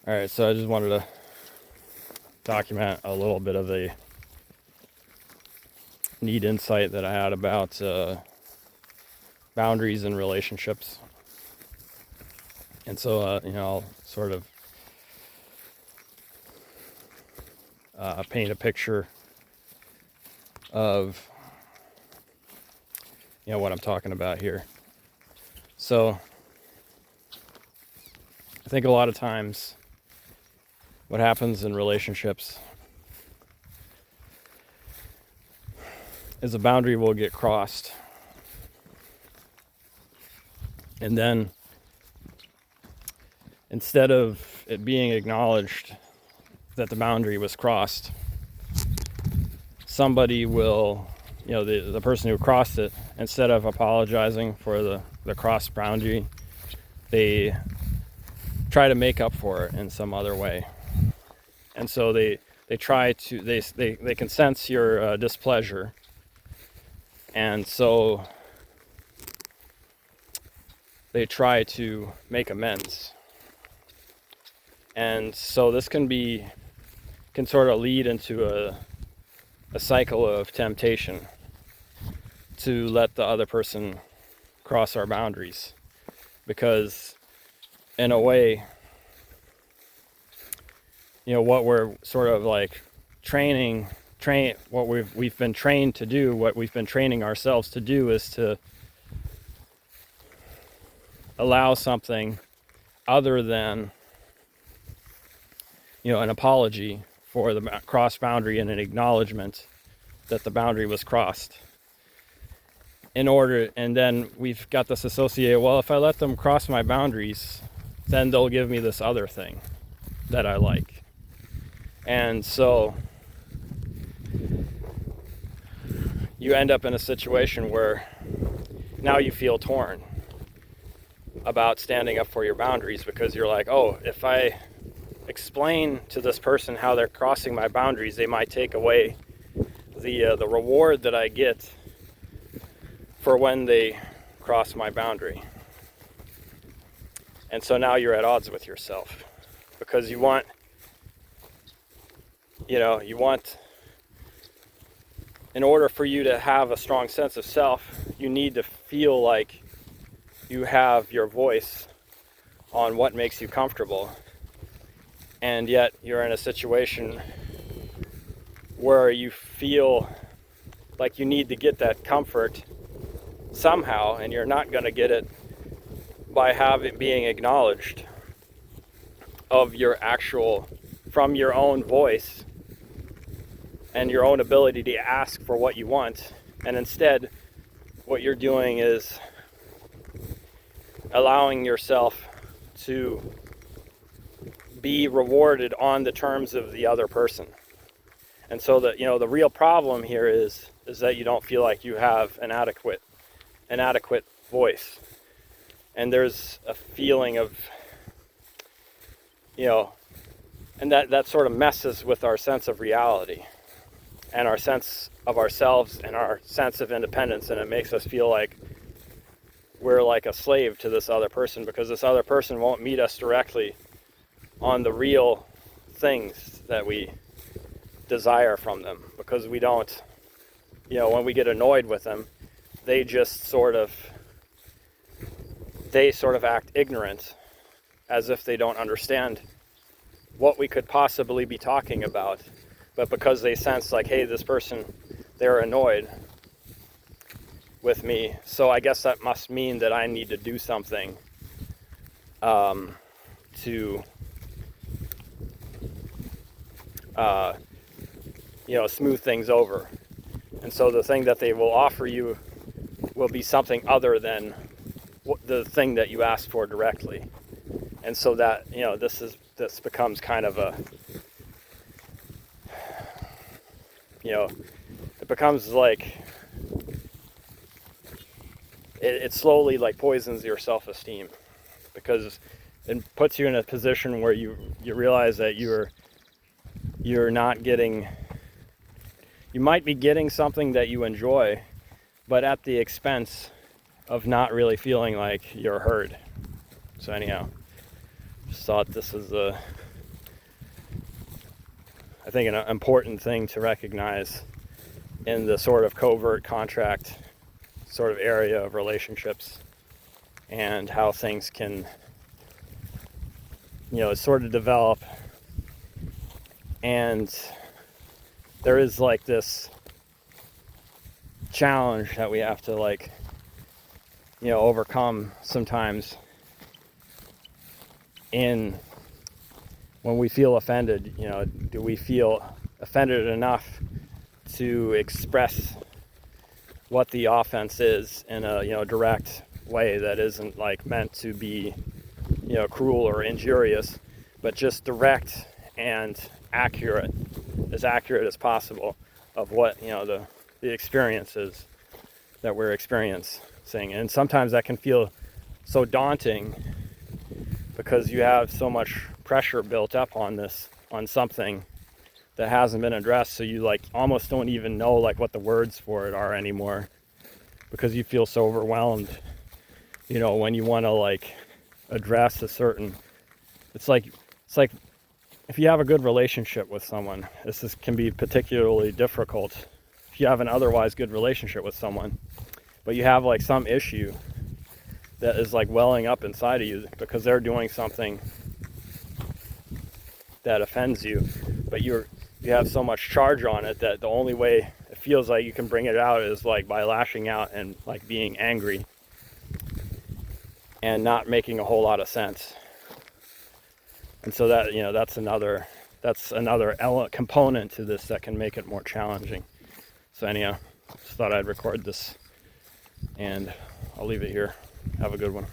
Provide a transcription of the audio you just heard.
All right, so I just wanted to document a little bit of a neat insight that I had about boundaries in relationships. And so, I'll sort of paint a picture of, what I'm talking about here. So, I think a lot of times what happens in relationships is a boundary will get crossed. And then instead of it being acknowledged that the boundary was crossed, somebody will, the person who crossed it, instead of apologizing for the crossed boundary, they try to make up for it in some other way. And so they try to, they can sense your displeasure. And so they try to make amends. And so this can sort of lead into a cycle of temptation to let the other person cross our boundaries, because in a way, what we're sort of like what we've been trained to do, what we've been training ourselves to do, is to allow something other than an apology for the cross boundary and an acknowledgement that the boundary was crossed. And then we've got this associated, well, if I let them cross my boundaries, then they'll give me this other thing that I like. And so you end up in a situation where now you feel torn about standing up for your boundaries, because you're like, oh, if I explain to this person how they're crossing my boundaries, they might take away the reward that I get for when they cross my boundary. And so now you're at odds with yourself, because you want, in order for you to have a strong sense of self, you need to feel like you have your voice on what makes you comfortable. And yet you're in a situation where you feel like you need to get that comfort somehow, and you're not going to get it by being acknowledged of from your own voice and your own ability to ask for what you want. And instead, what you're doing is allowing yourself to be rewarded on the terms of the other person. And so the real problem here is that you don't feel like you have an adequate voice. And there's a feeling of, and that sort of messes with our sense of reality and our sense of ourselves and our sense of independence. And it makes us feel like we're like a slave to this other person, because this other person won't meet us directly on the real things that we desire from them, because we don't, when we get annoyed with them, they sort of act ignorant, as if they don't understand what we could possibly be talking about. But because they sense like, hey, this person, they're annoyed with me, so I guess that must mean that I need to do something to smooth things over. And so the thing that they will offer you will be something other than the thing that you asked for directly. And so that, this becomes kind of it becomes like, it slowly like poisons your self-esteem, because it puts you in a position where you realize that you're not getting, you might be getting something that you enjoy, but at the expense of not really feeling like you're heard. So anyhow, just thought this is a I think, an important thing to recognize in the sort of covert contract sort of area of relationships, and how things can, sort of develop. And there is like this challenge that we have to overcome sometimes in when we feel offended. Do we feel offended enough to express what the offense is in a direct way that isn't meant to be cruel or injurious, but just direct and accurate as possible of what the experience is that we're experiencing. And sometimes that can feel so daunting because you have so much pressure built up on something that hasn't been addressed, so you almost don't even know what the words for it are anymore, because you feel so overwhelmed when you want to address a certain, it's like if you have a good relationship with someone, can be particularly difficult. If you have an otherwise good relationship with someone, but you have some issue that is welling up inside of you because they're doing something that offends you, but you have so much charge on it that the only way it feels like you can bring it out is by lashing out and being angry and not making a whole lot of sense. And so that that's another component to this that can make it more challenging. So anyhow, just thought I'd record this, and I'll leave it here. Have a good one.